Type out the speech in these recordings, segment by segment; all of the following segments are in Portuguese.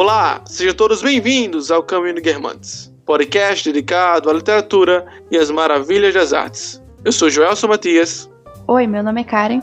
Olá, sejam todos bem-vindos ao Caminho de Guermantes, podcast dedicado à literatura e às maravilhas das artes. Eu sou Joelson Matias. Oi, meu nome é Karen.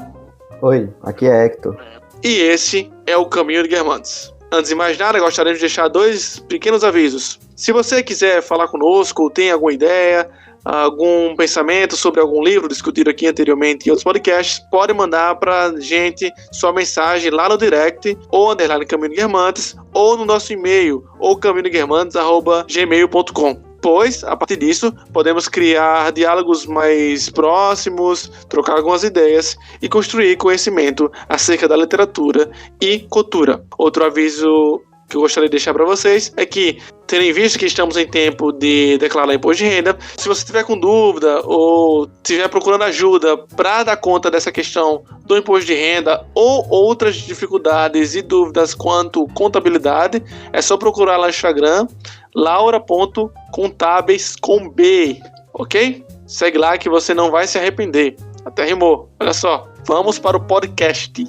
Oi, aqui é Hector. E esse é o Caminho de Guermantes. Antes de mais nada, gostaríamos de deixar 2 pequenos avisos. Se você quiser falar conosco ou tem alguma ideia, algum pensamento sobre algum livro discutido aqui anteriormente em outros podcasts, pode mandar pra gente sua mensagem lá no direct, ou underline Caminho de Guermantes, ou no nosso e-mail, ou caminhodeguermantes@gmail.com. Pois, a partir disso, podemos criar diálogos mais próximos, trocar algumas ideias e construir conhecimento acerca da literatura e cultura. Outro aviso que eu gostaria de deixar para vocês é que, tendo em vista que estamos em tempo de declarar imposto de renda, se você estiver com dúvida ou estiver procurando ajuda para dar conta dessa questão do imposto de renda ou outras dificuldades e dúvidas quanto contabilidade, é só procurar lá no Instagram, laura.contábeis com B, ok? Segue lá que você não vai se arrepender. Até rimou. Olha só, vamos para o podcast.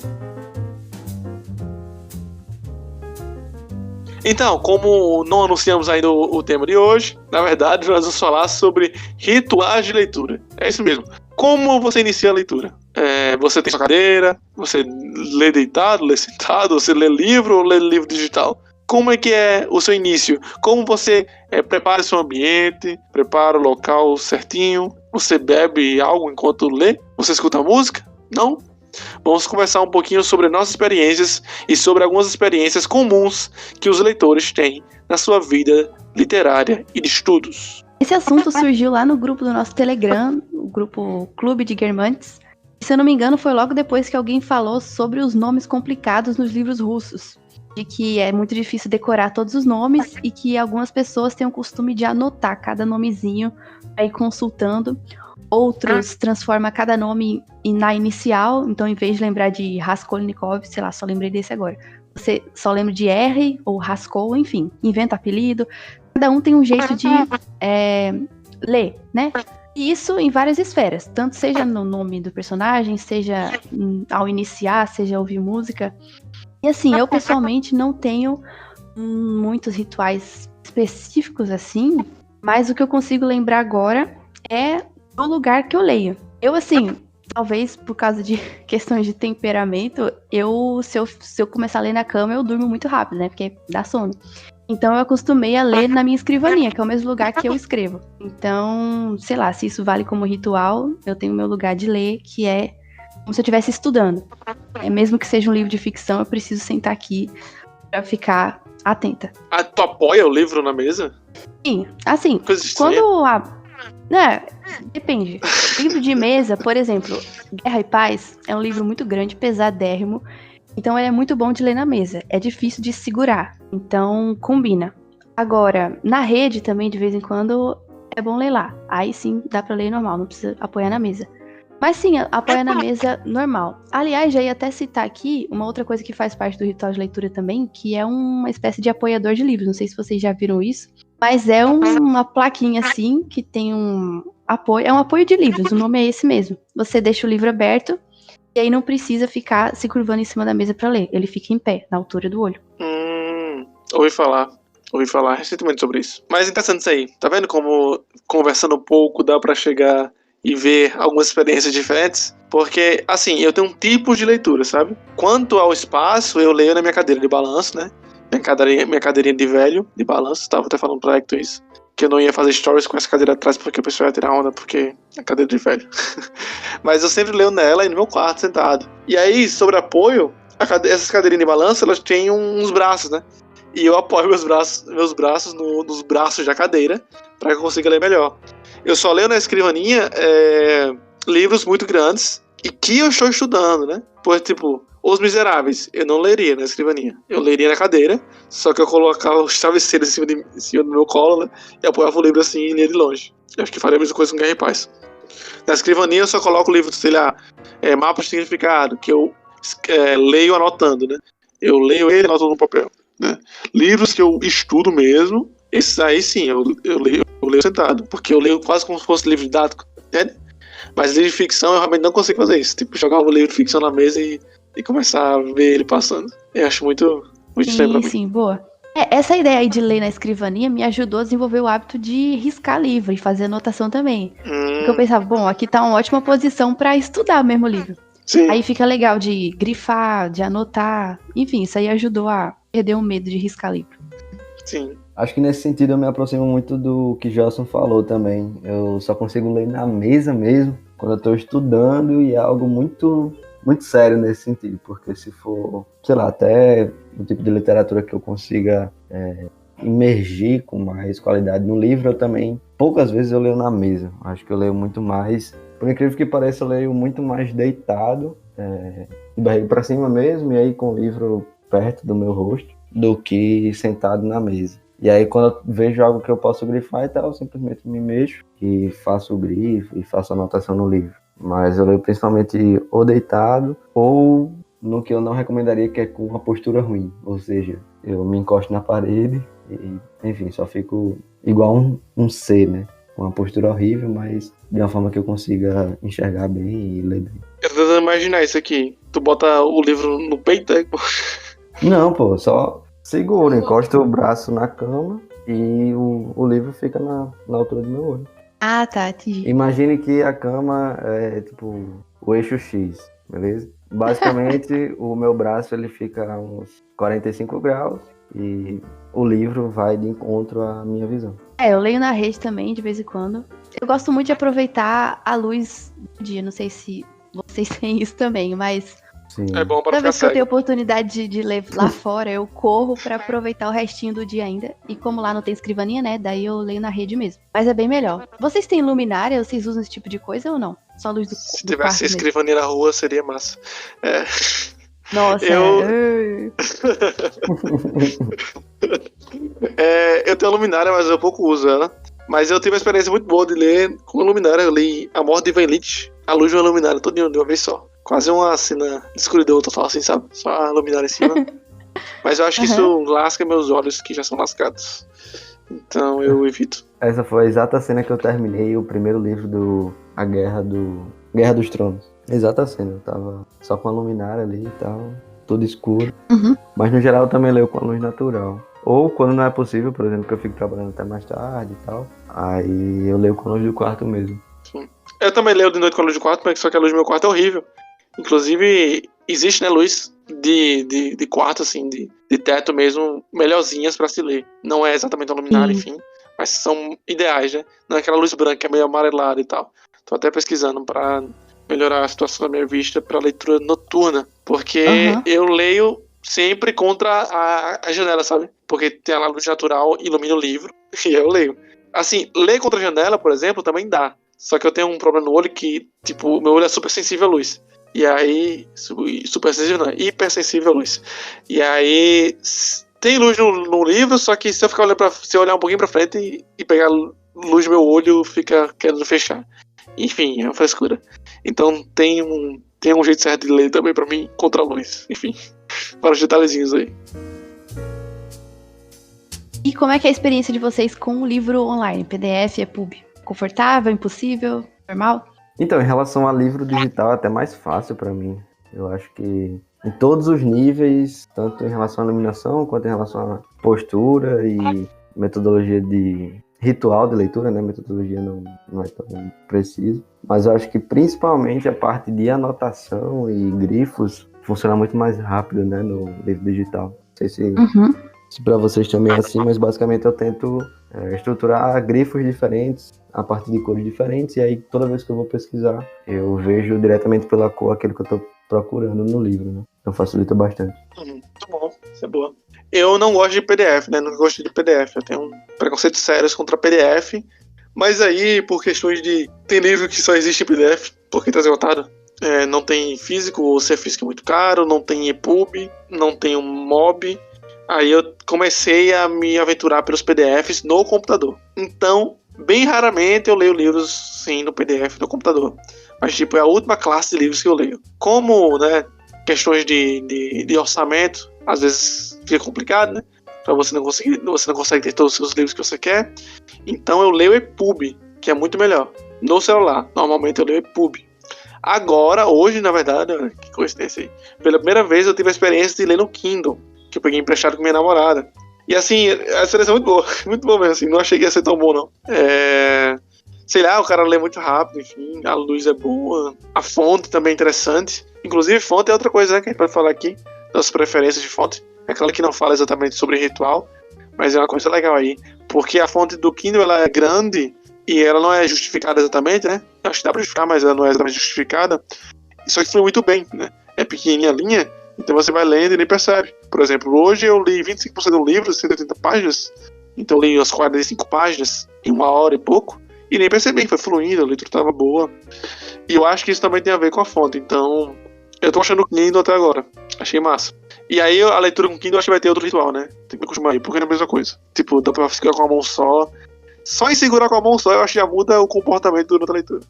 Então, como não anunciamos ainda o tema de hoje, na verdade nós vamos falar sobre rituais de leitura. É isso mesmo. Como você inicia a leitura? Você tem sua cadeira, você lê deitado, lê sentado, você lê livro ou lê livro digital? Como é que é o seu início? Como você prepara seu ambiente, prepara o local certinho? Você bebe algo enquanto lê? Você escuta música? Não? Vamos conversar um pouquinho sobre nossas experiências e sobre algumas experiências comuns que os leitores têm na sua vida literária e de estudos. Esse assunto surgiu lá no grupo do nosso Telegram, o grupo Clube de Guermantes. Se eu não me engano, foi logo depois que alguém falou sobre os nomes complicados nos livros russos. De que é muito difícil decorar todos os nomes e que algumas pessoas têm o costume de anotar cada nomezinho para ir consultando. Outros transformam cada nome na inicial, então em vez de lembrar de Raskolnikov, sei lá, só lembrei desse agora. Você só lembra de R ou Raskol, enfim, inventa apelido. Cada um tem um jeito de ler, né? E isso em várias esferas, tanto seja no nome do personagem, seja ao iniciar, seja ouvir música. E assim, eu pessoalmente não tenho muitos rituais específicos assim, mas o que eu consigo lembrar agora é o lugar que eu leio. Eu, assim, talvez por causa de questões de temperamento, se eu começar a ler na cama, eu durmo muito rápido, né? Porque dá sono. Então eu acostumei a ler na minha escrivaninha, que é o mesmo lugar que eu escrevo. Então, sei lá, se isso vale como ritual, eu tenho o meu lugar de ler, que é como se eu estivesse estudando. Mesmo que seja um livro de ficção, eu preciso sentar aqui pra ficar atenta. Tu apoia o livro na mesa? Sim, assim, depende. Livro de mesa, por exemplo, Guerra e Paz é um livro muito grande, pesadérrimo, então ele é muito bom de ler na mesa. É difícil de segurar, então combina. Agora, na rede também, de vez em quando, é bom ler lá. Aí sim, dá pra ler normal, não precisa apoiar na mesa. Mas sim, apoia na mesa normal. Aliás, já ia até citar aqui uma outra coisa que faz parte do ritual de leitura também, que é uma espécie de apoiador de livros. Não sei se vocês já viram isso, mas é uma plaquinha assim, que tem um apoio. É um apoio de livros, o nome é esse mesmo. Você deixa o livro aberto e aí não precisa ficar se curvando em cima da mesa para ler. Ele fica em pé, na altura do olho. Ouvi falar recentemente sobre isso. Mas interessante isso aí. Tá vendo como conversando um pouco dá pra chegar e ver algumas experiências diferentes? Porque, assim, eu tenho um tipo de leitura, sabe? Quanto ao espaço, eu leio na minha cadeira de balanço, né? Minha cadeirinha de velho, de balanço. Tava até falando pra Hector isso, que eu não ia fazer stories com essa cadeira atrás porque o pessoal ia tirar onda, porque é cadeira de velho. Mas eu sempre leio nela e no meu quarto, sentado. E aí, sobre apoio, essas cadeirinhas de balanço, elas têm uns braços, né? E eu apoio meus braços nos braços da cadeira para que eu consiga ler melhor. Eu só leio na escrivaninha livros muito grandes e que eu estou estudando, né? Por tipo, Os Miseráveis, eu não leria na escrivaninha. Eu leria na cadeira, só que eu colocava os travesseiros em cima do meu colo, né? E apoiava o livro assim e lia de longe. Eu acho que faria a mesma coisa com Guerra e Paz. Na escrivaninha eu só coloco o livro, sei lá, Mapa de Significado, que eu leio anotando, né? Eu leio ele anotando no papel, né? Livros que eu estudo mesmo, esses aí sim, eu leio sentado, porque eu leio quase como se fosse livro didático, entende? Mas livro de ficção eu realmente não consigo fazer isso. Tipo, jogar um livro de ficção na mesa e começar a ver ele passando. Eu acho muito estranho pra mim. Sim, boa. Essa ideia aí de ler na escrivaninha me ajudou a desenvolver o hábito de riscar livro e fazer anotação também. Porque eu pensava, bom, aqui tá uma ótima posição pra estudar mesmo o livro. Sim. Aí fica legal de grifar, de anotar. Enfim, isso aí ajudou a perder o medo de riscar livro. Sim. Acho que nesse sentido eu me aproximo muito do que Gelson falou também. Eu só consigo ler na mesa mesmo, quando eu tô estudando, e é algo muito, muito sério nesse sentido. Porque se for, sei lá, até o tipo de literatura que eu consiga imergir com mais qualidade no livro, eu também, poucas vezes eu leio na mesa. Acho que eu leio muito mais, por incrível que pareça, eu leio muito mais deitado, de barriga para cima mesmo, e aí com o livro perto do meu rosto, do que sentado na mesa. E aí quando eu vejo algo que eu posso grifar e tal, eu simplesmente me mexo e faço o grifo e faço a anotação no livro. Mas eu leio principalmente ou deitado ou no que eu não recomendaria, que é com uma postura ruim. Ou seja, eu me encosto na parede e, enfim, só fico igual um C, né? Com uma postura horrível, mas de uma forma que eu consiga enxergar bem e ler bem. Eu tô tentando imaginar isso aqui. Tu bota o livro no peito, né? Não, pô, só seguro, encosto o braço na cama e o livro fica na altura do meu olho. Ah, tá, entendi. Imagine que a cama é tipo o eixo X, beleza? Basicamente, o meu braço ele fica a uns 45 graus e o livro vai de encontro à minha visão. Eu leio na rede também, de vez em quando. Eu gosto muito de aproveitar a luz do dia. Não sei se vocês têm isso também, mas Sim. É bom pra toda ficar vez que eu tenho cego. oportunidade de ler lá fora, eu corro pra aproveitar o restinho do dia ainda. E como lá não tem escrivaninha, né? Daí eu leio na rede mesmo. Mas é bem melhor. Vocês têm luminária? Vocês usam esse tipo de coisa ou não? Só a luz do Se quarto tivesse mesmo? escrivaninha na rua, seria massa. É. Nossa, Eu- eu tenho a luminária, mas eu pouco uso ela. Mas eu tive uma experiência muito boa de ler com a luminária. Eu li A Morte de Ivan Ilitch, a luz de uma luminária, todinho de uma vez só. Quase uma cena de escuridão total, assim, sabe? Só a luminária em cima. Mas eu acho que isso lasca meus olhos, que já são lascados. Então eu evito. Essa foi a exata cena que eu terminei o primeiro livro do A Guerra dos Tronos. Exata cena, eu tava só com a luminária ali e tal, tudo escuro. Uhum. Mas no geral eu também leio com a luz natural. Ou quando não é possível, por exemplo, que eu fico trabalhando até mais tarde e tal, aí eu leio com a luz do quarto mesmo. Eu também leio de noite com a luz do quarto, mas só que a luz do meu quarto é horrível. Inclusive, existe, né, luz de quarto, assim, de teto mesmo, melhorzinhas pra se ler. Não é exatamente uma luminária, Sim. enfim, mas são ideais, né? Não é aquela luz branca, que é meio amarelada e tal. Tô até pesquisando pra melhorar a situação da minha vista pra leitura noturna, porque Aham. eu leio sempre contra a janela, sabe? Porque tem a luz natural, ilumina o livro, e eu leio. Assim, ler contra a janela, por exemplo, também dá. Só que eu tenho um problema no olho que, tipo, meu olho é super sensível à luz. E aí, super sensível não, hipersensível à luz. E aí, tem luz no livro, só que se eu ficar olhando se eu olhar um pouquinho pra frente e pegar luz no meu olho, fica querendo fechar. Enfim, é uma frescura. Então tem um jeito certo de ler também pra mim, contra a luz. Enfim, vários detalhezinhos aí. E como é que é a experiência de vocês com o livro online? PDF, EPUB? Confortável, impossível, normal? Então, em relação a livro digital, é até mais fácil pra mim. Eu acho que em todos os níveis, tanto em relação à iluminação, quanto em relação à postura e metodologia de ritual de leitura, né? Metodologia não é tão preciso. Mas eu acho que principalmente a parte de anotação e grifos funciona muito mais rápido, né? No livro digital. Não sei se para vocês também é assim, mas basicamente eu tento estruturar grifos diferentes, a partir de cores diferentes, e aí toda vez que eu vou pesquisar, eu vejo diretamente pela cor aquilo que eu tô procurando no livro, né? Então facilita bastante. Muito bom, isso é boa. Eu não gosto de PDF, né? Não gosto de PDF. Eu tenho preconceitos sérios contra PDF. Mas aí, por questões de... Tem livro que só existe em PDF, porque tá esgotado. Não tem físico, ou se é físico é muito caro, não tem EPUB, não tem um MOB. Aí eu comecei a me aventurar pelos PDFs no computador. Então, bem raramente eu leio livros, sim, no PDF no computador. Mas, tipo, é a última classe de livros que eu leio. Como, né, questões de orçamento, às vezes fica complicado, né? Pra você não consegue ter todos os seus livros que você quer. Então eu leio EPUB, que é muito melhor. No celular, normalmente eu leio EPUB. Agora, hoje, na verdade, que coincidência aí. Pela primeira vez eu tive a experiência de ler no Kindle, que eu peguei emprestado com minha namorada. E assim, a experiência é muito boa. Muito boa mesmo, assim. Não achei que ia ser tão bom, não. Sei lá, o cara lê muito rápido, enfim. A luz é boa. A fonte também é interessante. Inclusive, fonte é outra coisa, né? Que a gente pode falar aqui. Das preferências de fonte. É claro que não fala exatamente sobre ritual. Mas é uma coisa legal aí. Porque a fonte do Kindle, ela é grande. E ela não é justificada exatamente, né? Acho que dá pra justificar, mas ela não é exatamente justificada. Só que flui muito bem, né? É pequenininha a linha, então você vai lendo e nem percebe. Por exemplo, hoje eu li 25% do livro, 180 páginas. Então eu li umas 45 páginas em 1 hora e pouco. E nem percebi, foi fluindo, a leitura estava boa. E eu acho que isso também tem a ver com a fonte. Então, eu tô achando o Kindle até agora. Achei massa. E aí a leitura com o Kindle eu acho que vai ter outro ritual, né? Tem que me acostumar aí, porque não é a mesma coisa. Tipo, dá pra ficar com a mão só. Só em segurar com a mão só, eu acho que já muda o comportamento durante a leitura.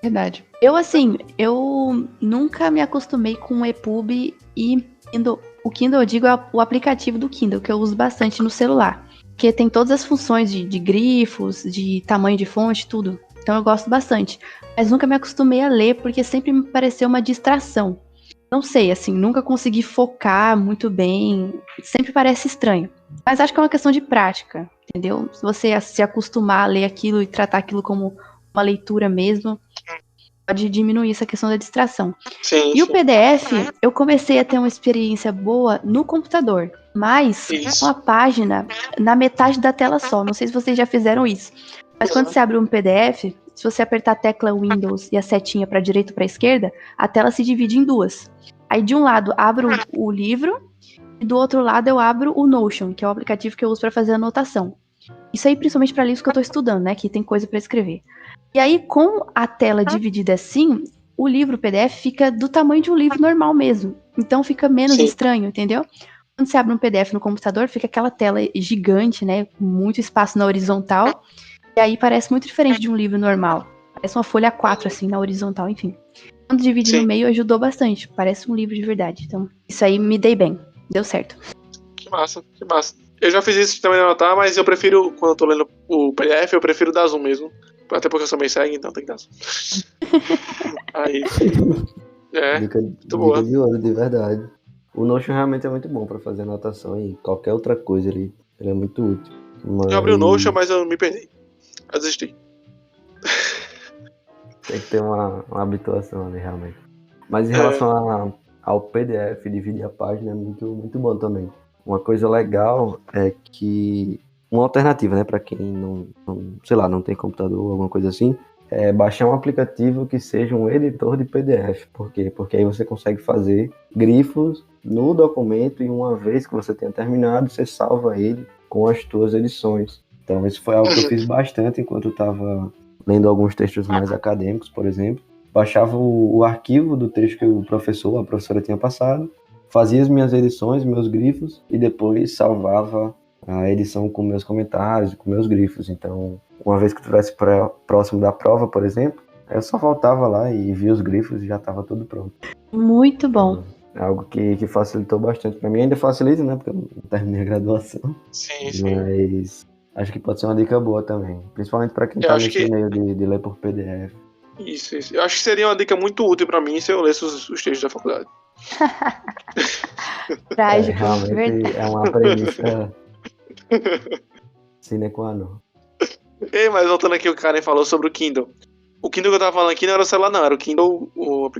Verdade. Eu nunca me acostumei com o EPUB e Kindle. O Kindle, eu digo, é o aplicativo do Kindle, que eu uso bastante no celular. Porque tem todas as funções de grifos, de tamanho de fonte, tudo. Então eu gosto bastante. Mas nunca me acostumei a ler, porque sempre me pareceu uma distração. Não sei, assim, nunca consegui focar muito bem. Sempre parece estranho. Mas acho que é uma questão de prática, entendeu? Se você se acostumar a ler aquilo e tratar aquilo como uma leitura mesmo, pode diminuir essa questão da distração. Sim, E o PDF, eu comecei a ter uma experiência boa no computador, mas Isso. uma página na metade da tela só. Não sei se vocês já fizeram isso, mas quando você abre um PDF, se você apertar a tecla Windows e a setinha para direita ou para esquerda, a tela se divide em duas. Aí de um lado abro o livro e do outro lado eu abro o Notion, que é o aplicativo que eu uso para fazer anotação. Isso aí principalmente para livros que eu tô estudando, né, que tem coisa para escrever. E aí com a tela dividida assim, o livro PDF fica do tamanho de um livro normal mesmo. Então fica menos estranho, entendeu? Quando você abre um PDF no computador, fica aquela tela gigante, né, com muito espaço na horizontal. E aí parece muito diferente de um livro normal. Parece uma folha A4 assim na horizontal, enfim. Quando divide no meio ajudou bastante. Parece um livro de verdade. Então, isso aí me dei bem. Deu certo. Que massa, que massa. Eu já fiz isso também de anotar, mas eu prefiro, quando eu tô lendo o PDF, eu prefiro dar zoom mesmo. Até porque eu sou meio cego, então tem que dar zoom. Aí. Dica boa. de ouro, de verdade. O Notion realmente é muito bom pra fazer anotação e qualquer outra coisa ele é muito útil. Mas... Eu abri o Notion, mas eu me perdi. Eu desisti. Tem que ter uma habituação ali, realmente. Mas em relação ao PDF, dividir a página é muito, muito bom também. Uma coisa legal é que... Uma alternativa, né, para quem não tem computador, alguma coisa assim, é baixar um aplicativo que seja um editor de PDF. Por quê? Porque aí você consegue fazer grifos no documento e uma vez que você tenha terminado, você salva ele com as suas edições. Então, isso foi algo que eu fiz bastante enquanto eu estava lendo alguns textos mais acadêmicos, por exemplo. Baixava o arquivo do texto que a professora tinha passado, fazia as minhas edições, meus grifos, e depois salvava a edição com meus comentários, com meus grifos. Então, uma vez que eu estivesse próximo da prova, por exemplo, eu só voltava lá e via os grifos e já estava tudo pronto. Muito bom. É algo que facilitou bastante para mim. Ainda facilita, né? Porque eu não terminei a graduação. Sim. Mas acho que pode ser uma dica boa também. Principalmente para quem está nesse meio de ler por PDF. Isso. Eu acho que seria uma dica muito útil para mim se eu lesse os textos da faculdade. Trágico, realmente verdade. é uma premissa sine qua non. Ei, mas voltando aqui, o Karen falou sobre o Kindle. O Kindle que eu tava falando aqui não era o celular, não. Era o Kindle, o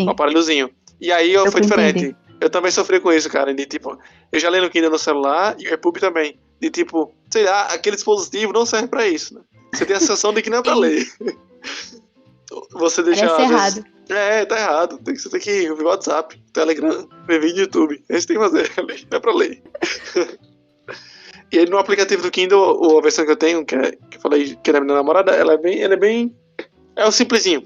aparelhozinho. E aí foi diferente. Entender. Eu também sofri com isso, cara. De tipo, eu já leio no Kindle no celular e o EPUB também. De tipo, sei lá, aquele dispositivo não serve pra isso, né? Você tem a sensação de que não é pra ler. Você deixa. Parece errado. Tá errado. Você tem que ouvir WhatsApp, Telegram, ver vídeo YouTube. É isso que tem que fazer. Não é pra ler. E aí no aplicativo do Kindle, a versão que eu tenho, que eu falei que é da minha namorada, ela é bem. É o simplesinho.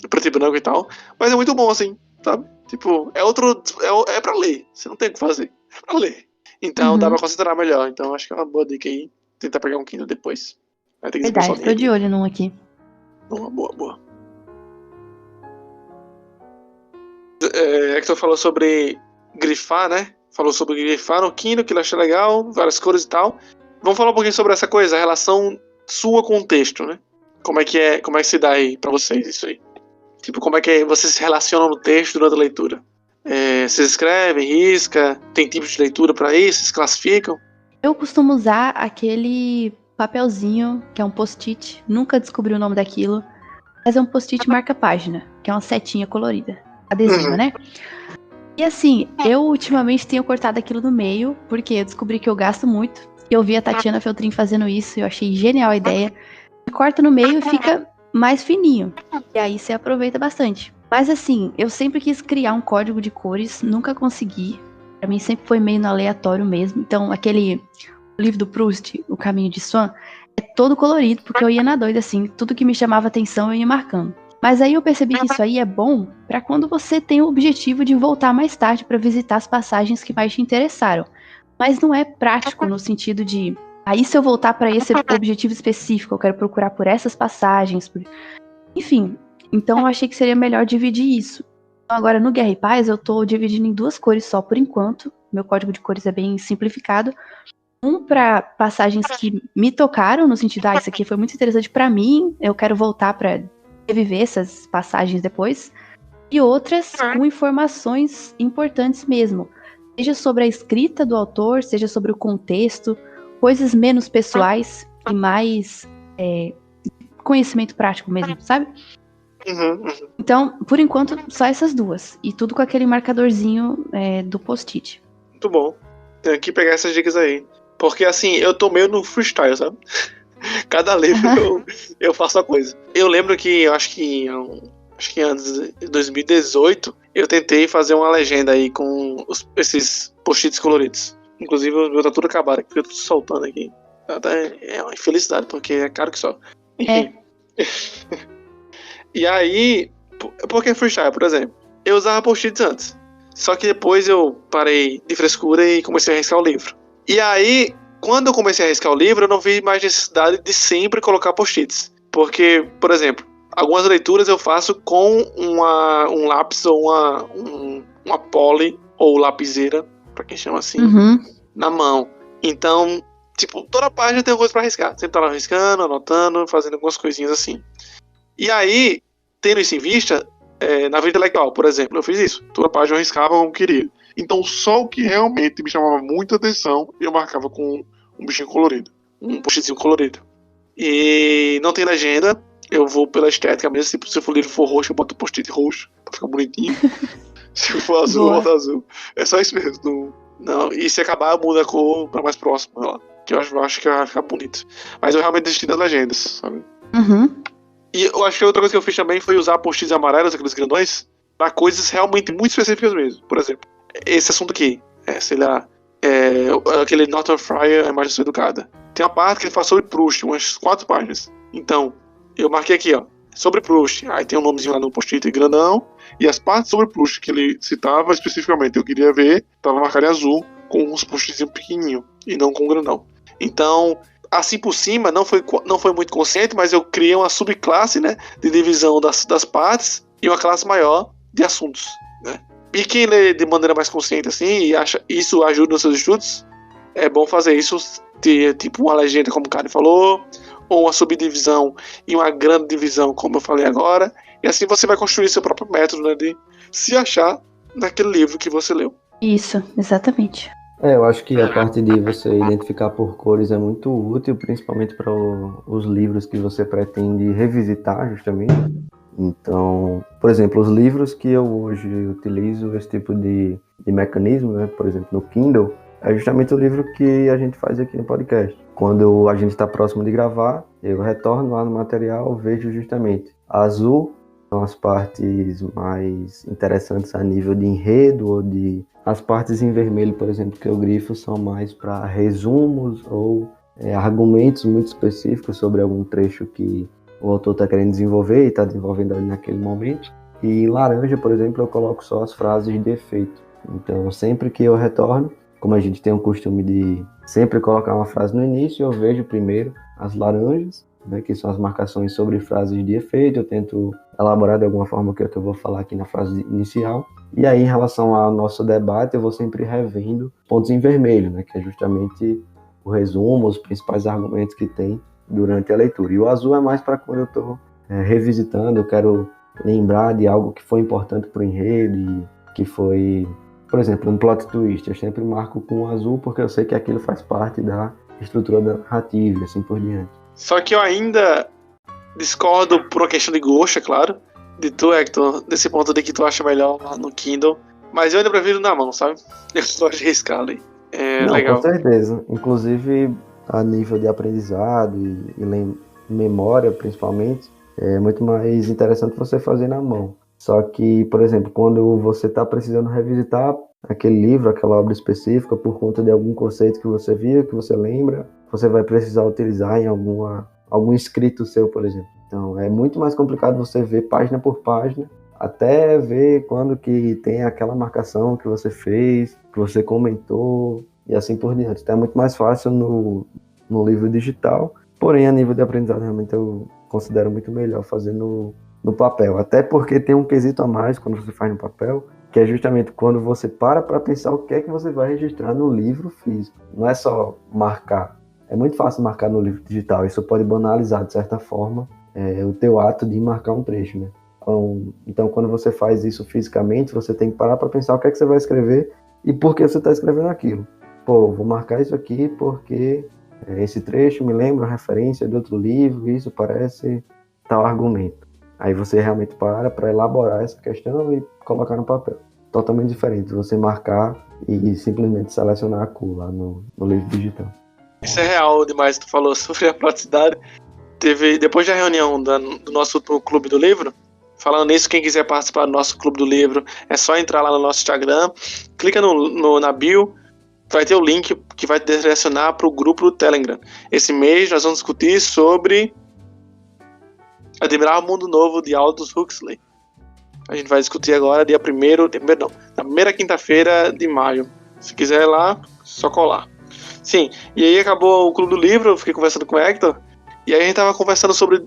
Preto e branco e tal. Mas é muito bom, assim, sabe? Tipo, é pra ler. Você não tem o que fazer. É pra ler. Então dá pra concentrar melhor. Então acho que é uma boa dica aí. Tentar pegar um Kindle depois. Vai ter que verdade, tô de olho num aqui. Boa. É que tu falou sobre grifar, né? Falou sobre grifar no Kindle, que eu achei legal, várias cores e tal. Vamos falar um pouquinho sobre essa coisa, a relação sua com o texto, né? Como é que se dá aí pra vocês isso aí? Tipo, como é que vocês se relacionam no texto durante a leitura? Vocês escrevem, risca, tem tipos de leitura pra isso, vocês classificam? Eu costumo usar aquele papelzinho, que é um post-it, nunca descobri o nome daquilo, mas é um post-it marca-página, que é uma setinha colorida, adesiva, né? E assim, eu ultimamente tenho cortado aquilo no meio, porque eu descobri que eu gasto muito. Eu vi a Tatiana Feltrin fazendo isso, eu achei genial a ideia. Corta no meio e fica mais fininho. E aí você aproveita bastante. Mas assim, eu sempre quis criar um código de cores, nunca consegui. Pra mim sempre foi meio no aleatório mesmo. Então, aquele livro do Proust, O Caminho de Swan, é todo colorido, porque eu ia na doida, assim. Tudo que me chamava atenção eu ia marcando. Mas aí eu percebi que isso aí é bom pra quando você tem o objetivo de voltar mais tarde pra visitar as passagens que mais te interessaram. Mas não é prático no sentido de... Aí se eu voltar pra esse objetivo específico, eu quero procurar por essas passagens. Enfim, então eu achei que seria melhor dividir isso. Então, agora no Guerra e Paz eu tô dividindo em 2 cores só por enquanto. Meu código de cores é bem simplificado. Um para passagens que me tocaram, no sentido, isso aqui foi muito interessante pra mim, eu quero voltar pra reviver essas passagens depois. E outras com informações importantes mesmo. Seja sobre a escrita do autor, seja sobre o contexto, coisas menos pessoais e mais conhecimento prático mesmo, sabe? Então, por enquanto, só essas 2. E tudo com aquele marcadorzinho do post-it. Muito bom. Tenho que pegar essas dicas aí. Porque assim, eu tô meio no freestyle, sabe? Cada livro eu faço uma coisa. Eu lembro que, eu acho que antes de 2018, eu tentei fazer uma legenda aí com esses post-its coloridos. Inclusive, o meu tá tudo acabado aqui, eu tô soltando aqui. É uma infelicidade, porque é caro que só. Enfim. E aí, por que freestyle, por exemplo? Eu usava post-its antes. Só que depois eu parei de frescura e comecei a riscar o livro. E aí, quando eu comecei a riscar o livro, eu não vi mais necessidade de sempre colocar post-its. Porque, por exemplo, algumas leituras eu faço com um lápis ou uma poly ou lapiseira, pra quem chama assim, na mão. Então, tipo, toda página tem alguma coisa pra riscar. Sempre tá lá riscando, anotando, fazendo algumas coisinhas assim. E aí, tendo isso em vista, na vida intelectual, por exemplo, eu fiz isso. Toda página eu riscava como queria. Então, só o que realmente me chamava muita atenção, eu marcava com um bichinho colorido. Um post-itzinho colorido. E não tem legenda, eu vou pela estética mesmo. Tipo, se o livro for roxo, eu boto post-it roxo, pra ficar bonitinho. Se for azul, eu boto azul. É só isso mesmo. Não. E se acabar, eu mudo a cor pra mais próximo. Lá, que eu acho que vai ficar bonito. Mas eu realmente desisti das legendas, sabe? E eu acho que outra coisa que eu fiz também foi usar post-its amarelos, aqueles grandões, pra coisas realmente muito específicas mesmo. Por exemplo, esse assunto aqui, sei lá, aquele Norton Fryer, a imagem sua educada. Tem uma parte que ele fala sobre Proust, umas 4 páginas. Então, eu marquei aqui, ó, sobre Proust. Aí tem um nomezinho lá no post-it grandão. E as partes sobre Proust que ele citava especificamente, eu queria ver, tava marcado em azul, com uns post-itzinhos pequenininhos, e não com grandão. Então, assim por cima, não foi muito consciente, mas eu criei uma subclasse, né, de divisão das partes e uma classe maior de assuntos, né. E quem lê de maneira mais consciente assim e acha isso ajuda nos seus estudos, é bom fazer isso, ter tipo uma legenda, como o Karen falou, ou uma subdivisão e uma grande divisão, como eu falei agora, e assim você vai construir seu próprio método, né, de se achar naquele livro que você leu. Isso, exatamente. Eu acho que a parte de você identificar por cores é muito útil, principalmente para os livros que você pretende revisitar, justamente. Então, por exemplo, os livros que eu hoje utilizo esse tipo de mecanismo, né? Por exemplo, no Kindle, é justamente o livro que a gente faz aqui no podcast. Quando a gente está próximo de gravar, eu retorno lá no material, vejo justamente azul, são as partes mais interessantes a nível de enredo ou de... As partes em vermelho, por exemplo, que eu grifo são mais para resumos ou argumentos muito específicos sobre algum trecho que o autor está querendo desenvolver e está desenvolvendo ali naquele momento. E em laranja, por exemplo, eu coloco só as frases de efeito. Então, sempre que eu retorno, como a gente tem o costume de sempre colocar uma frase no início, eu vejo primeiro as laranjas, né, que são as marcações sobre frases de efeito. Eu tento elaborar de alguma forma o que eu vou falar aqui na frase inicial. E aí, em relação ao nosso debate, eu vou sempre revendo pontos em vermelho, né, que é justamente o resumo, os principais argumentos que tem durante a leitura. E o azul é mais para quando eu estou revisitando, eu quero lembrar de algo que foi importante para o enredo e que foi por exemplo, um plot twist, eu sempre marco com azul porque eu sei que aquilo faz parte da estrutura da narrativa e assim por diante. Só que eu ainda discordo por uma questão de gosto, é claro, de tu, Hector, desse ponto de que tu acha melhor no Kindle. Mas eu ainda prefiro na mão, sabe? Eu gosto de riscar ali. É Não, legal. com certeza. Inclusive, a nível de aprendizado e memória, principalmente, é muito mais interessante você fazer na mão. Só que, por exemplo, quando você está precisando revisitar aquele livro, aquela obra específica, por conta de algum conceito que você viu, que você lembra, você vai precisar utilizar em algum escrito seu, por exemplo. Então, é muito mais complicado você ver página por página, até ver quando que tem aquela marcação que você fez, que você comentou, e assim por diante. Então, é muito mais fácil no livro digital, porém, a nível de aprendizado, realmente eu considero muito melhor fazer no papel. Até porque tem um quesito a mais quando você faz no papel, que é justamente quando você para pensar o que é que você vai registrar no livro físico. Não é só marcar. É muito fácil marcar no livro digital. Isso pode banalizar, de certa forma, o teu ato de marcar um trecho, né? Então, quando você faz isso fisicamente, você tem que parar para pensar o que é que você vai escrever e por que você está escrevendo aquilo. Pô, vou marcar isso aqui porque esse trecho me lembra a referência de outro livro, isso parece tal argumento. Aí você realmente para elaborar essa questão e colocar no papel. Totalmente diferente de você marcar e simplesmente selecionar a cor lá no livro digital. Isso é real demais, tu falou sobre a praticidade. Depois da reunião do nosso último Clube do Livro, falando nisso, quem quiser participar do nosso Clube do Livro, é só entrar lá no nosso Instagram, clica na bio, vai ter o link que vai te direcionar para o grupo do Telegram. Esse mês nós vamos discutir sobre Admirar o Mundo Novo de Aldous Huxley. A gente vai discutir agora na primeira quinta-feira de maio. Se quiser ir lá, só colar. Sim, e aí acabou o Clube do Livro, eu fiquei conversando com o Hector, e aí a gente tava conversando sobre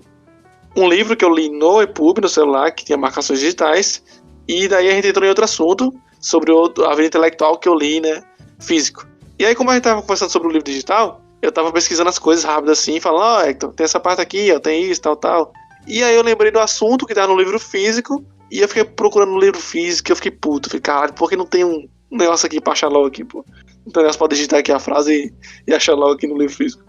um livro que eu li no EPUB, no celular, que tinha marcações digitais, e daí a gente entrou em outro assunto, sobre a vida intelectual que eu li, né, físico. E aí, como a gente tava conversando sobre o livro digital, eu tava pesquisando as coisas rápido assim, falando, Hector, tem essa parte aqui, ó, tem isso, tal. E aí eu lembrei do assunto que tá no livro físico, e eu fiquei procurando no livro físico, e eu fiquei puto, falei, caralho, por que não tem um negócio aqui pra achar logo aqui, pô? Então nós podemos digitar aqui a frase e achar logo aqui no livro físico.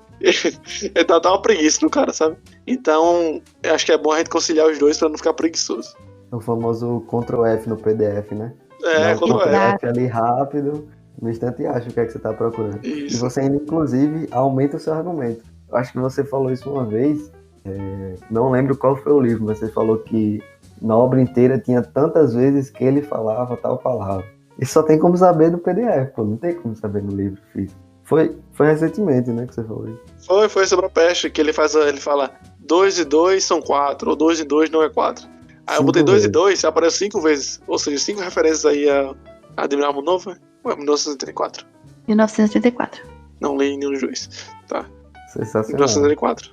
Dá uma preguiça no cara, sabe? Então, eu acho que é bom a gente conciliar os dois pra não ficar preguiçoso. O famoso Ctrl F no PDF, né? Ctrl F ali rápido, no instante acha o que é que você tá procurando. Isso. E você ainda, inclusive, aumenta o seu argumento. Eu acho que você falou isso uma vez, não lembro qual foi o livro, mas você falou que na obra inteira tinha tantas vezes que ele falava tal palavra. E só tem como saber no PDF, pô, não tem como saber no livro físico. Foi recentemente, né, que você falou isso. Foi sobre a peste, que ele fala 2 e 2 são 4, ou 2 e 2 não é 4. Aí eu botei 2 e 2 e apareceu 5 vezes, ou seja, 5 referências aí a Admirar o Mundo Novo, ou é 1984? 1984. Não li nenhum dos dois, tá. Sensacional. 1984.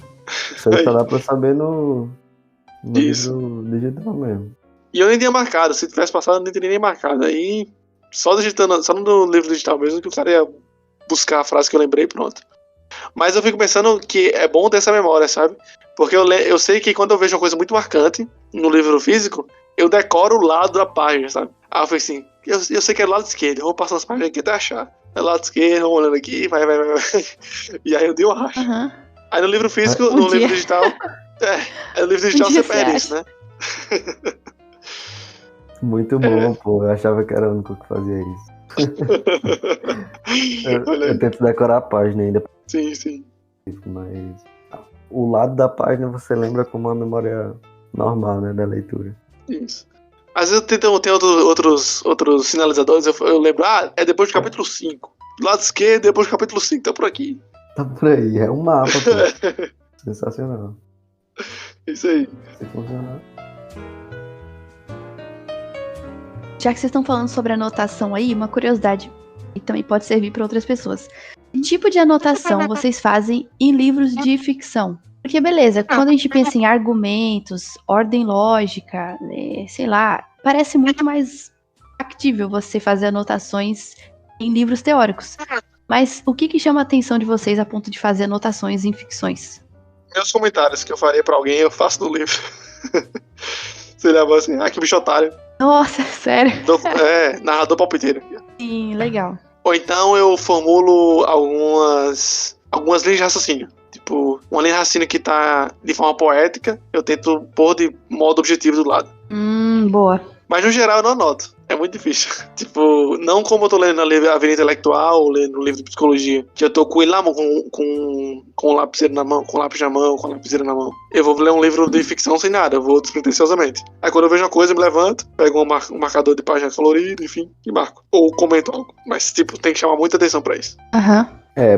Isso aí só dá pra saber no Isso. livro digital mesmo. E eu nem tinha marcado, se tivesse passado eu nem teria nem marcado. Aí, só no livro digital mesmo, que o cara ia buscar a frase que eu lembrei e pronto. Mas eu fico pensando que é bom ter essa memória, sabe? Porque eu sei que quando eu vejo uma coisa muito marcante no livro físico, eu decoro o lado da página, sabe? Aí eu falei assim, eu sei que é do lado esquerdo, eu vou passando as páginas aqui até achar. É do lado esquerdo, vou olhando aqui, vai. E aí eu dei um racha. Uhum. Aí no livro físico, no livro digital... no livro digital você perde isso, né? Muito bom, pô. Eu achava que era o único que fazia isso. eu tento decorar a página ainda. Sim. Mas o lado da página você lembra como uma memória normal, né, da leitura. Isso. Às vezes tem outros sinalizadores, eu lembro, é depois do capítulo 5. Do lado esquerdo, depois do capítulo 5, tá por aqui. Tá por aí, é um mapa, pô. Sensacional. Isso aí. Se funcionar. Já que vocês estão falando sobre anotação aí, uma curiosidade, e também pode servir para outras pessoas. Que tipo de anotação vocês fazem em livros de ficção? Porque, beleza, quando a gente pensa em argumentos, ordem lógica, sei lá, parece muito mais factível você fazer anotações em livros teóricos. Mas o que chama a atenção de vocês a ponto de fazer anotações em ficções? Meus comentários que eu faria pra alguém, eu faço no livro. Você leva assim, que bicho otário. Nossa, sério? Narrador palpiteiro. Sim, legal. Ou então eu formulo algumas linhas de raciocínio. Tipo, uma linha de raciocínio que tá de forma poética, eu tento pôr de modo objetivo do lado. Boa. Mas no geral eu não anoto. É muito difícil. Tipo, não como eu tô lendo a vida intelectual, ou lendo um livro de psicologia, que eu tô com ele na mão, com o lapiseira na mão, com o lápis na mão, com a lapiseira na mão. Eu vou ler um livro de ficção sem nada, eu vou despretensiosamente. Aí quando eu vejo uma coisa, eu me levanto, pego um marcador de página colorido, enfim, e marco. Ou comento algo. Mas, tipo, tem que chamar muita atenção pra isso. Aham.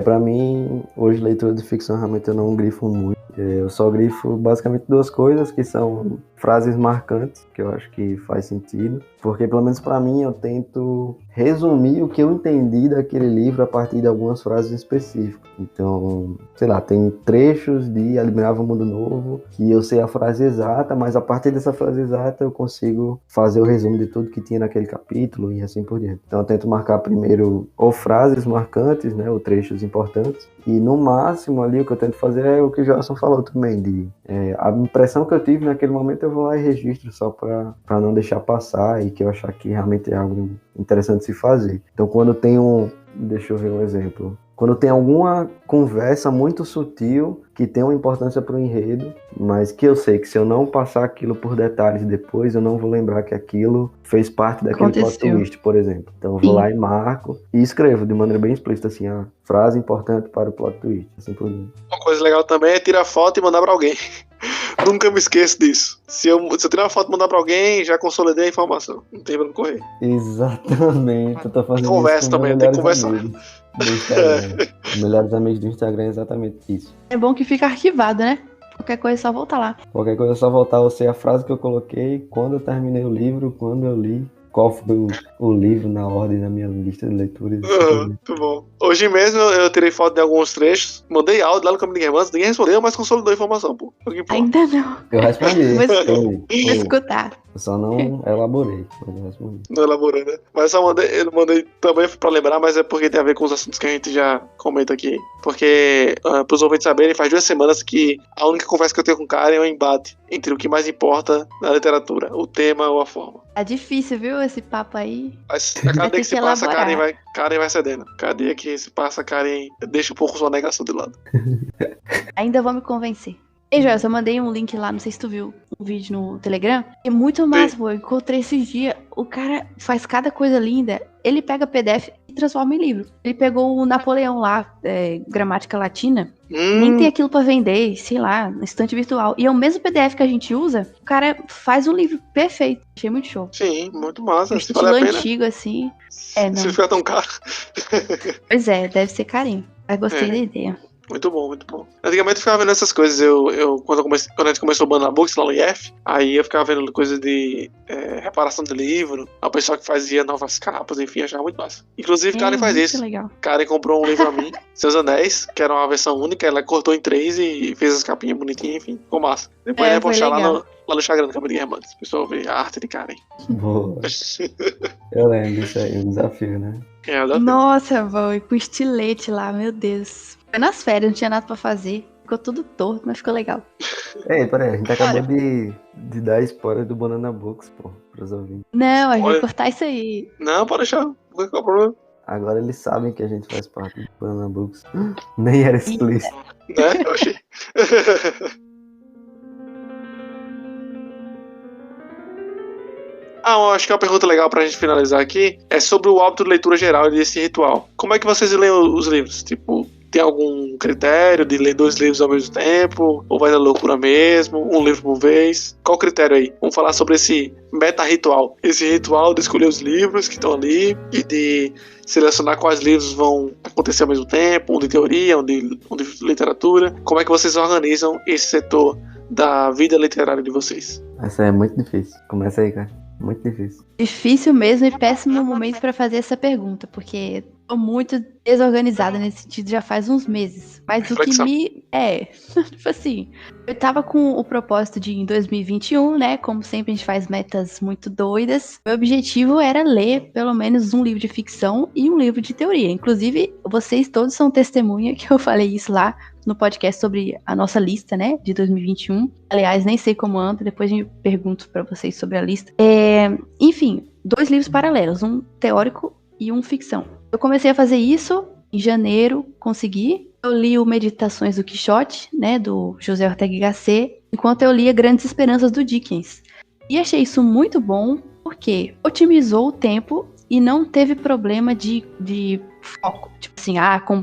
Pra mim, hoje leitura de ficção realmente eu não grifo muito. Eu só grifo basicamente duas coisas, que são frases marcantes, que eu acho que faz sentido. Porque, pelo menos pra mim, eu tento resumir o que eu entendi daquele livro a partir de algumas frases específicas. Então, sei lá, tem trechos de Admirável Mundo Novo que eu sei a frase exata, mas a partir dessa frase exata eu consigo fazer o resumo de tudo que tinha naquele capítulo e assim por diante. Então eu tento marcar primeiro ou frases marcantes, né, ou trechos importantes, e no máximo ali o que eu tento fazer é o que o Joelson falou também, a impressão que eu tive naquele momento eu vou lá e registro só para não deixar passar e que eu achar que realmente é algo interessante de se fazer. Então quando tem deixa eu ver um exemplo. Quando tem alguma conversa muito sutil que tem uma importância para o enredo, mas que eu sei que se eu não passar aquilo por detalhes depois, eu não vou lembrar que aquilo fez parte daquele plot twist, por exemplo. Então eu vou lá e marco e escrevo de maneira bem explícita assim, a frase importante para o plot twist, assim por diante. Uma coisa legal também é tirar foto e mandar para alguém. Nunca me esqueço disso. Se eu tirar uma foto e mandar pra alguém, já consolidei a informação. Não tem pra não correr. Exatamente. Eu tô fazendo conversa isso com também, meus tem que melhores conversar. amigos do Instagram. Os melhores amigos do Instagram é exatamente isso. É bom que fica arquivado, né? Qualquer coisa é só voltar lá. Qualquer coisa é só voltar, eu sei a frase que eu coloquei, quando eu terminei o livro, quando eu li, qual foi o livro na ordem da minha lista de leituras. Muito bom. Hoje mesmo eu tirei foto de alguns trechos, mandei áudio lá no Caminho de Irmãs, ninguém respondeu, mas consolidou a informação, pô. Ainda não. Eu respondi. Vou escutar. Eu só não elaborei, mas eu respondi. Não elaborei, né? Mas eu mandei também pra lembrar, mas é porque tem a ver com os assuntos que a gente já comenta aqui. Porque, pros ouvintes saberem, faz 2 semanas que a única conversa que eu tenho com o Karen é um embate entre o que mais importa na literatura, o tema ou a forma. É difícil, viu, esse papo aí. Mas a cada dia que se passa, elaborar. Karen vai cedendo. Cada dia que se passa, Karen deixa um pouco sua negação de lado. Ainda vou me convencer. Ei, Joel, eu mandei um link lá, não sei se tu viu um vídeo no Telegram. É muito massa, pô. Eu encontrei esses dias. O cara faz cada coisa linda. Ele pega PDF e transforma em livro. Ele pegou o Napoleão lá, gramática latina. Nem tem aquilo pra vender, sei lá, na estante virtual. E é o mesmo PDF que a gente usa. O cara faz um livro perfeito. Achei muito show. Sim, muito massa. Um estilo antigo, assim. Não. Se ficar tão caro. Pois é, deve ser carinho. Mas gostei da ideia. Muito bom, muito bom. Antigamente eu ficava vendo essas coisas. Quando a gente começou o Banana Books lá no IF, aí eu ficava vendo coisas de reparação de livro, a pessoa que fazia novas capas, enfim, achava muito massa. Inclusive, Karen faz isso. Legal. Karen comprou um livro a mim, Seus Anéis, que era uma versão única, ela cortou em 3 e fez as capinhas bonitinhas, enfim, ficou massa. Depois eu vou postar lá no Instagram do Caminho de Irmãs. O pessoal vê a arte de Karen. Boa. Eu lembro isso aí, um desafio, né? Nossa, boy, com estilete lá, meu Deus. Foi nas férias, não tinha nada pra fazer. Ficou tudo torto, mas ficou legal. Ei, peraí, a gente acabou de dar spoiler do Banana Books, pô, pros ouvintes. Não, a gente vai cortar isso aí. Não, pode deixar. Qual é o problema? Agora eles sabem que a gente faz parte do Banana Books. Nem era explícito. Né? Eu achei. Eu acho que uma pergunta legal pra gente finalizar aqui é sobre o hábito de leitura geral e desse ritual. Como é que vocês leem os livros? Tipo, tem algum critério de ler 2 livros ao mesmo tempo? Ou vai na loucura mesmo? Um livro por vez? Qual o critério aí? Vamos falar sobre esse meta-ritual. Esse ritual de escolher os livros que estão ali e de selecionar quais livros vão acontecer ao mesmo tempo, um de teoria, um de literatura. Como é que vocês organizam esse setor da vida literária de vocês? Essa é muito difícil. Começa aí, cara. Muito difícil. Difícil mesmo e péssimo momento pra fazer essa pergunta, porque tô muito desorganizada nesse sentido já faz uns meses. Mas Reflexão. O que tipo assim, eu tava com o propósito de em 2021, né, como sempre a gente faz metas muito doidas, meu objetivo era ler pelo menos um livro de ficção e um livro de teoria. Inclusive, vocês todos são testemunha que eu falei isso lá no podcast sobre a nossa lista, né, de 2021. Aliás, nem sei como anda, depois eu pergunto pra vocês sobre a lista. Enfim, 2 livros paralelos, um teórico e um ficção. Eu comecei a fazer isso em janeiro, consegui. Eu li o Meditações do Quixote, né, do José Ortega y Gasset, enquanto eu lia Grandes Esperanças do Dickens. E achei isso muito bom, porque otimizou o tempo e não teve problema de foco. Tipo assim,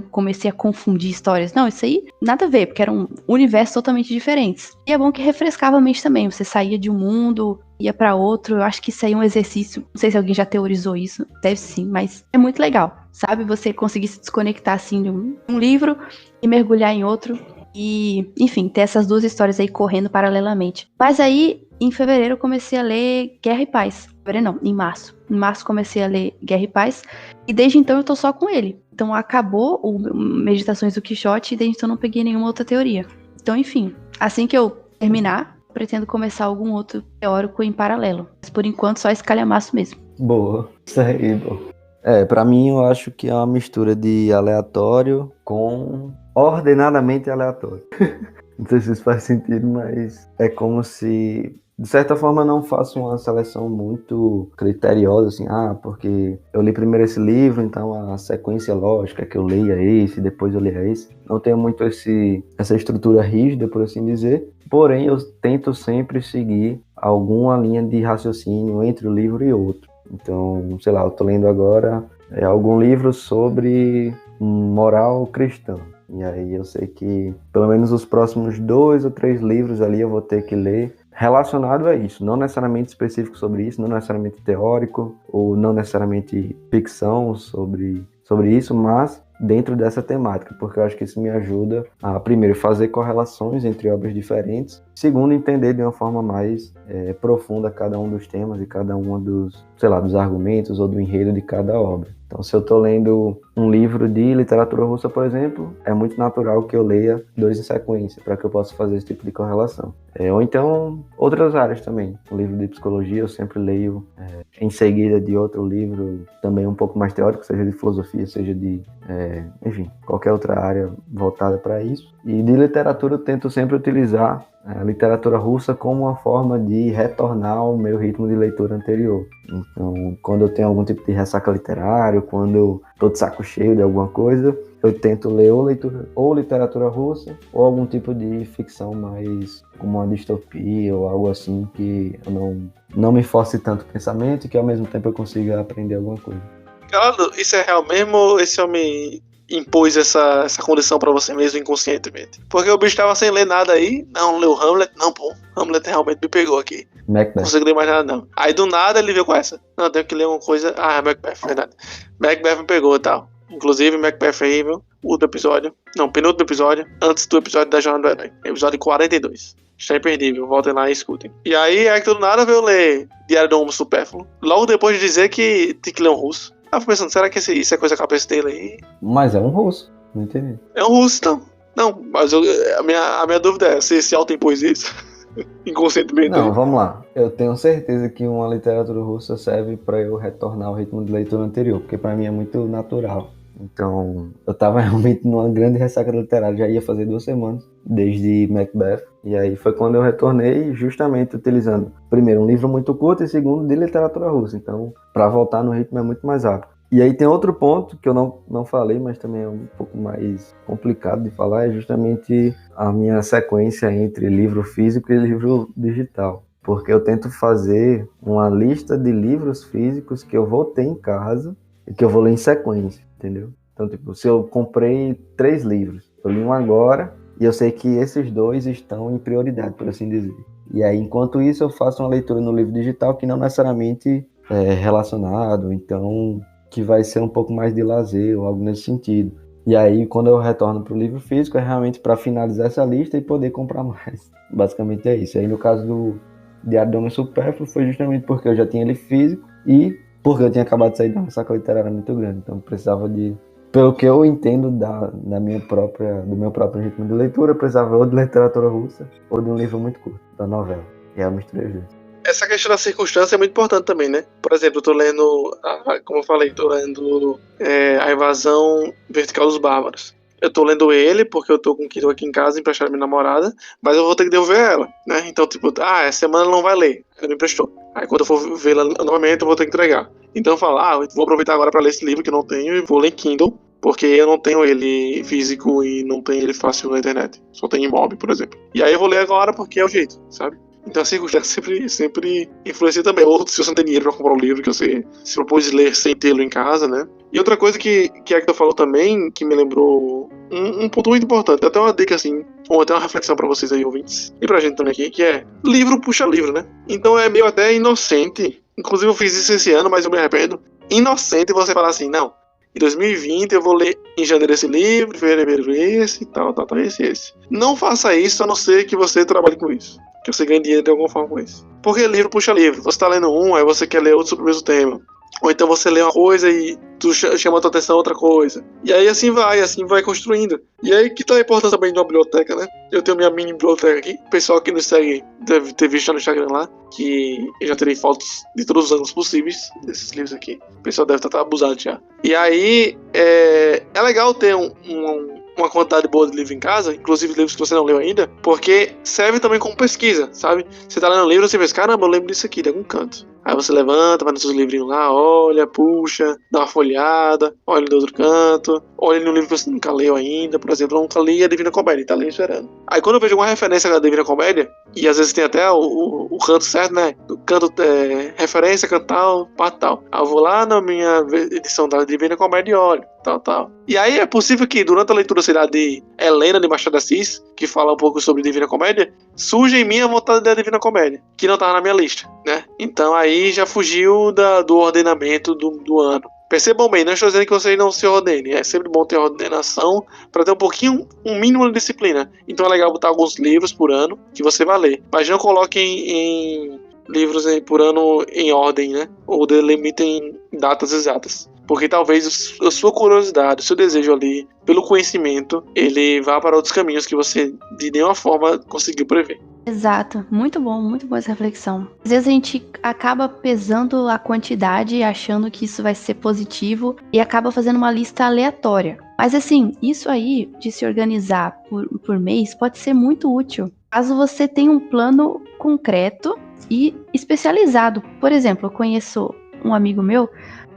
comecei a confundir histórias. Não, isso aí nada a ver, porque eram universos totalmente diferentes. E é bom que refrescava a mente também. Você saía de um mundo, ia pra outro. Eu acho que isso aí é um exercício. Não sei se alguém já teorizou isso. Deve sim, mas é muito legal. Sabe? Você conseguir se desconectar assim de um livro e mergulhar em outro. E, enfim, ter essas duas histórias aí correndo paralelamente. Mas aí, em fevereiro, eu comecei a ler Guerra e Paz. Fevereiro não, em março. Em março comecei a ler Guerra e Paz. E desde então eu tô só com ele. Então acabou o Meditações do Quixote e desde então não peguei nenhuma outra teoria. Então, enfim, assim que eu terminar, pretendo começar algum outro teórico em paralelo. Mas por enquanto só esse calhamaço mesmo. Boa, isso aí, bom. Pra mim eu acho que é uma mistura de aleatório com ordenadamente aleatório. Não sei se isso faz sentido, mas é como se, de certa forma, não faço uma seleção muito criteriosa, assim, porque eu li primeiro esse livro, então a sequência lógica é que eu leia esse, depois eu leia esse. Não tenho muito essa estrutura rígida, por assim dizer, porém eu tento sempre seguir alguma linha de raciocínio entre um livro e outro. Então, sei lá, eu tô lendo agora algum livro sobre moral cristã. E aí eu sei que pelo menos os próximos 2 ou 3 livros ali eu vou ter que ler relacionado a isso. Não necessariamente específico sobre isso, não necessariamente teórico, ou não necessariamente ficção sobre isso, mas dentro dessa temática, porque eu acho que isso me ajuda a, primeiro, fazer correlações entre obras diferentes, segundo, entender de uma forma mais profunda cada um dos temas e cada um dos argumentos ou do enredo de cada obra. Então, se eu estou lendo um livro de literatura russa, por exemplo, é muito natural que eu leia 2 em sequência, para que eu possa fazer esse tipo de correlação. Ou então, outras áreas também. Um livro de psicologia eu sempre leio em seguida de outro livro, também um pouco mais teórico, seja de filosofia, seja de, enfim, qualquer outra área voltada para isso. E de literatura eu tento sempre utilizar a literatura russa como uma forma de retornar ao meu ritmo de leitura anterior. Então, quando eu tenho algum tipo de ressaca literária, quando eu estou de saco cheio de alguma coisa, eu tento ler ou literatura russa ou algum tipo de ficção mais como uma distopia ou algo assim que eu não me force tanto o pensamento e que ao mesmo tempo eu consiga aprender alguma coisa. Caralho, isso é real mesmo ou esse homem impôs essa condição pra você mesmo inconscientemente? Porque o bicho tava sem ler nada aí, não leu Hamlet, não, pô, Hamlet realmente me pegou aqui. Macbeth. Não consigo ler mais nada, não. Aí do nada ele veio com essa. Não, tenho que ler uma coisa. Macbeth, verdade. Macbeth me pegou e tal. Inclusive, Macbeth aí, viu? Penúltimo episódio, antes do episódio da Jornada do Herói. Episódio 42. Está imperdível, voltem lá e escutem. E aí, que do nada veio ler Diário do Homo Supérfluo. Logo depois de dizer que tem que ler um russo. Eu fui pensando, será que isso é coisa da cabeça dele aí? Mas é um russo, não entendi. É um russo, então. Não, mas a minha dúvida é se esse autoimpôs isso. Inconscientemente. Não, vamos lá. Eu tenho certeza que uma literatura russa serve para eu retornar ao ritmo de leitura anterior, porque para mim é muito natural. Então, eu tava realmente numa grande ressaca literária, já ia fazer 2 semanas, desde Macbeth, e aí foi quando eu retornei justamente utilizando, primeiro, um livro muito curto e segundo, de literatura russa, então, para voltar no ritmo é muito mais rápido. E aí tem outro ponto que eu não falei, mas também é um pouco mais complicado de falar, é justamente a minha sequência entre livro físico e livro digital. Porque eu tento fazer uma lista de livros físicos que eu vou ter em casa e que eu vou ler em sequência, entendeu? Então, tipo, se eu comprei 3 livros, eu li um agora e eu sei que esses 2 estão em prioridade, por assim dizer. E aí, enquanto isso, eu faço uma leitura no livro digital que não necessariamente é relacionado, então que vai ser um pouco mais de lazer ou algo nesse sentido. E aí, quando eu retorno para o livro físico, é realmente para finalizar essa lista e poder comprar mais. Basicamente é isso. Aí, no caso do Diário do Homem Supérfluo, foi justamente porque eu já tinha ele físico e porque eu tinha acabado de sair de uma ressaca literária muito grande. Então, eu precisava de... Pelo que eu entendo do meu próprio ritmo de leitura, eu precisava ou de literatura russa ou de um livro muito curto, da novela. E aí eu misturei os 2. Essa questão da circunstância é muito importante também, né? Por exemplo, eu tô lendo, como eu falei, tô lendo A Invasão Vertical dos Bárbaros. eu tô lendo ele porque eu tô com o Kindle aqui em casa, emprestado à minha namorada, mas eu vou ter que devolver ela, né? Então, tipo, essa semana ela não vai ler, ela me emprestou. Aí quando eu for vê-la novamente, eu vou ter que entregar. Então eu falo, eu vou aproveitar agora pra ler esse livro que eu não tenho e vou ler em Kindle, porque eu não tenho ele físico e não tenho ele fácil na internet. Só tenho em mob, por exemplo. E aí eu vou ler agora porque é o jeito, sabe? Então a circunstância sempre influencia também. Ou se você não tem dinheiro pra comprar um livro que você se propôs ler sem tê-lo em casa, né? E outra coisa que a Hector falou também, que me lembrou um ponto muito importante, até uma dica assim, ou até uma reflexão pra vocês aí, ouvintes, e pra gente também aqui, que é livro puxa livro, né? Então é meio até inocente. Inclusive eu fiz isso esse ano, mas eu me arrependo. Inocente você falar assim, não, em 2020 eu vou ler em janeiro esse livro, em fevereiro esse, tal, esse. Não faça isso, a não ser que você trabalhe com isso. Que você ganhe dinheiro de alguma forma com isso. Porque livro puxa livro. Você tá lendo um, aí você quer ler outro sobre o mesmo tema. Ou então você lê uma coisa e tu chama a tua atenção a outra coisa. E aí assim vai construindo. E aí que tá a importância também de uma biblioteca, né? Eu tenho minha mini biblioteca aqui. O pessoal que nos segue deve ter visto no Instagram lá, que eu já tirei fotos de todos os ângulos possíveis desses livros aqui. O pessoal deve estar abusado já. E aí é legal ter uma quantidade boa de livro em casa, inclusive livros que você não leu ainda, porque serve também como pesquisa, sabe? Você tá lendo um livro e você pensa, caramba, eu lembro disso aqui de algum canto. Aí você levanta, vai nos seus livrinhos lá, olha, puxa, dá uma folhada, olha do outro canto, olha no livro que você nunca leu ainda. Por exemplo, eu nunca li a Divina Comédia, tá ali esperando. Aí quando eu vejo alguma referência da Divina Comédia, e às vezes tem até o canto certo, né? O canto referência, canto tal, parte tal. Aí eu vou lá na minha edição da Divina Comédia e olho, tal. E aí é possível que durante a leitura, sei lá, de Helena de Machado de Assis, que fala um pouco sobre Divina Comédia, surge em mim a vontade da Divina Comédia, que não tava na minha lista, né? Então aí já fugiu do ordenamento do ano. Percebam bem, não estou dizendo que vocês não se ordenem. É sempre bom ter ordenação para ter um mínimo de disciplina. Então é legal botar alguns livros por ano que você vai ler. Mas não coloquem em livros por ano em ordem, né? Ou delimitem datas exatas. Porque talvez a sua curiosidade, o seu desejo ali pelo conhecimento, ele vá para outros caminhos que você de nenhuma forma conseguiu prever. Exato, muito bom essa reflexão. Às vezes a gente acaba pesando a quantidade, achando que isso vai ser positivo e acaba fazendo uma lista aleatória. Mas assim, isso aí de se organizar por mês pode ser muito útil, caso você tenha um plano concreto e especializado. Por exemplo, eu conheço um amigo meu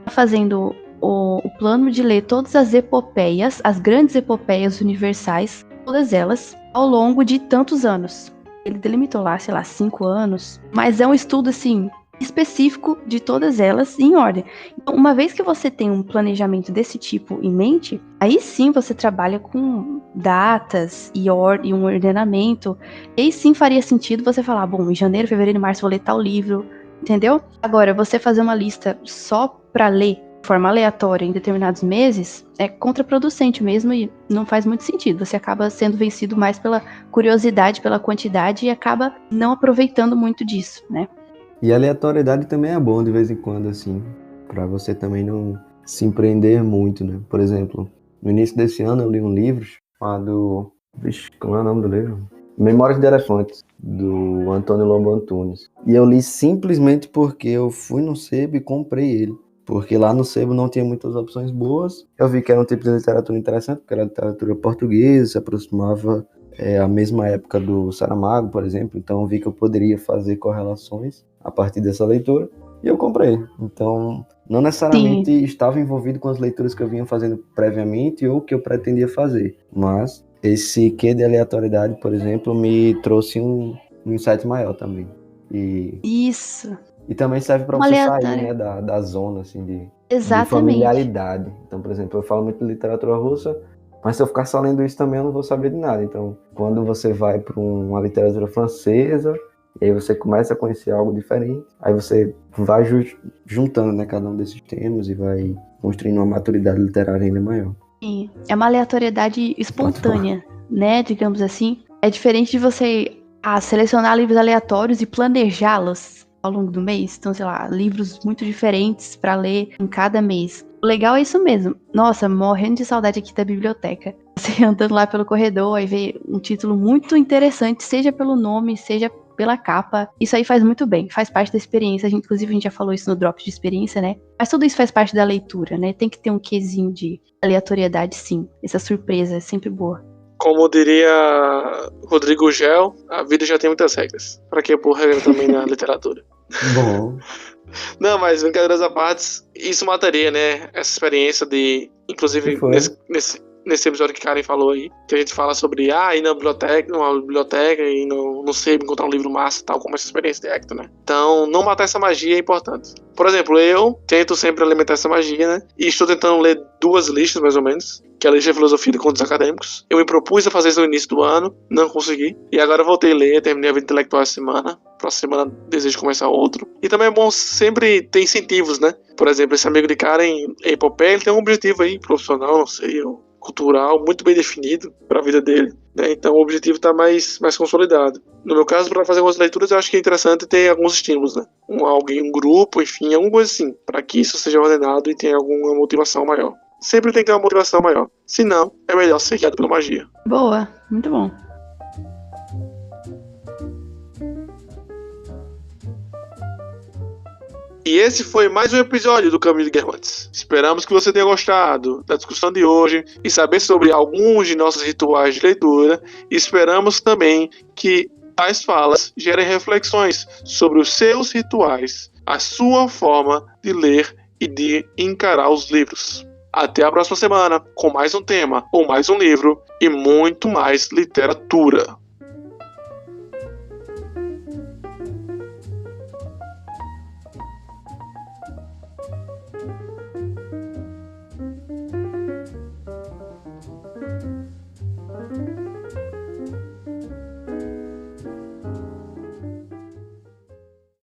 fazendo o plano de ler todas as epopeias, as grandes epopeias universais, todas elas, ao longo de tantos anos. Ele delimitou lá, 5 anos, mas é um estudo, assim, específico de todas elas em ordem. Então, uma vez que você tem um planejamento desse tipo em mente, aí sim você trabalha com datas e um ordenamento, e aí sim faria sentido você falar, bom, em janeiro, fevereiro e março vou ler tal livro, entendeu? Agora, você fazer uma lista só para ler de forma aleatória em determinados meses é contraproducente mesmo e não faz muito sentido. Você acaba sendo vencido mais pela curiosidade, pela quantidade e acaba não aproveitando muito disso, né? E a aleatoriedade também é bom de vez em quando, assim, para você também não se empreender muito, né? Por exemplo, no início desse ano eu li um livro chamado... como é o nome do livro? Memórias de Elefantes, do Antônio Lobo Antunes. E eu li simplesmente porque eu fui no sebo e comprei ele. Porque lá no sebo não tinha muitas opções boas. Eu vi que era um tipo de literatura interessante, porque era literatura portuguesa, se aproximava a mesma época do Saramago, por exemplo. Então eu vi que eu poderia fazer correlações a partir dessa leitura. E eu comprei. Então, não necessariamente estava envolvido com as leituras que eu vinha fazendo previamente ou que eu pretendia fazer. Mas esse quê de aleatoriedade, por exemplo, me trouxe um insight maior também. Isso. E também serve para você sair, né, da zona, assim, de familiaridade. Então, por exemplo, eu falo muito de literatura russa, mas se eu ficar só lendo isso também eu não vou saber de nada. Então, quando você vai para uma literatura francesa, e aí você começa a conhecer algo diferente, aí você vai juntando, né, cada um desses temas e vai construindo uma maturidade literária ainda maior. Sim, é uma aleatoriedade espontânea, né, digamos assim. É diferente de você selecionar livros aleatórios e planejá-los ao longo do mês. Então, sei lá, livros muito diferentes para ler em cada mês. O legal é isso mesmo. Nossa, morrendo de saudade aqui da biblioteca. Você andando lá pelo corredor e ver um título muito interessante, seja pelo nome, seja pela capa. Isso aí faz muito bem, faz parte da experiência. Inclusive, a gente já falou isso no Drops de Experiência, né? Mas tudo isso faz parte da leitura, né? Tem que ter um quezinho de aleatoriedade, sim. Essa surpresa é sempre boa. Como diria Rodrigo Gel, a vida já tem muitas regras. Pra que pôr regra também na literatura? Bom. Não, mas brincadeiras à parte, isso mataria, né? Essa experiência de... Inclusive, nesse episódio que Karen falou aí, que a gente fala sobre ir na biblioteca e não sei, encontrar um livro massa, tal, como essa experiência de Hector, né? Então, não matar essa magia é importante. Por exemplo, eu tento sempre alimentar essa magia, né? E estou tentando ler 2 listas, mais ou menos, que é a lista de filosofia de contos acadêmicos. Eu me propus a fazer isso no início do ano, não consegui. E agora voltei a ler, terminei a vida intelectual essa semana. Próxima semana desejo começar outro. E também é bom sempre ter incentivos, né? Por exemplo, esse amigo de Karen, Epopeia, ele tem um objetivo aí, profissional, não sei, cultural, muito bem definido para a vida dele, né? Então o objetivo está mais consolidado. No meu caso, para fazer algumas leituras, eu acho que é interessante ter alguns estímulos, né? Um grupo, enfim, alguma coisa assim, para que isso seja ordenado e tenha alguma motivação maior. Sempre tem que ter uma motivação maior. Se não, é melhor ser guiado pela magia. Boa, muito bom. E esse foi mais um episódio do Caminho de Guermantes. Esperamos que você tenha gostado da discussão de hoje e saber sobre alguns de nossos rituais de leitura. E esperamos também que tais falas gerem reflexões sobre os seus rituais, a sua forma de ler e de encarar os livros. Até a próxima semana com mais um tema ou mais um livro e muito mais literatura.